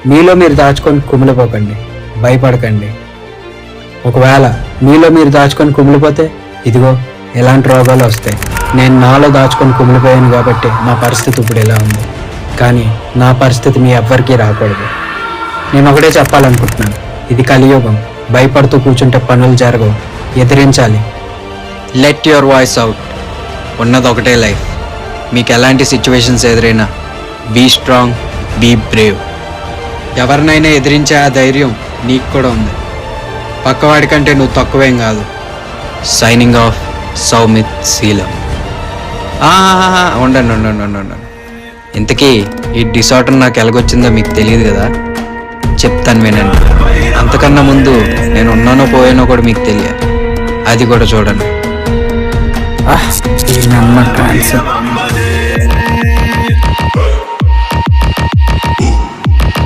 మీలో మీరు దాచుకొని కుమిలిపోకండి, భయపడకండి. ఒకవేళ మీలో మీరు దాచుకొని కుమిలిపోతే ఇదిగో ఎలాంటి రోగాలు వస్తాయి. నేను నాలో దాచుకొని కుమిలిపోయాను కాబట్టి నా పరిస్థితి ఇప్పుడు ఎలా ఉంది, కానీ నా పరిస్థితి మీ ఎవ్వరికీ రాకూడదు. నేను ఒకటే చెప్పాలనుకుంటున్నాను, ఇది కలియుగం. భయపడుతూ కూర్చుంటే పనులు జరగవు, ఎదిరించాలి. Let your voice out. ఉన్నది ఒకటే లైఫ్. మీకు ఎలాంటి సిచ్యువేషన్స్ ఎదురైనా బీ స్ట్రాంగ్, బీ బ్రేవ్. ఎవరినైనా ఎదిరించే ఆ ధైర్యం నీకు కూడా ఉంది. పక్కవాడి కంటే నువ్వు తక్కువేం కాదు. సైనింగ్ ఆఫ్, సౌమిత్ శీలం. ఉండండి. ఇంతకీ ఈ డిసార్డర్ నాకు ఎలాగొచ్చిందో మీకు తెలియదు కదా, చెప్తాను వినండి. అంతకన్నా ముందు నేను ఉన్నానో పోయానో కూడా మీకు తెలియాలి, అది కూడా చూడండి. ఈ నమ్మ కాన్సెప్ట్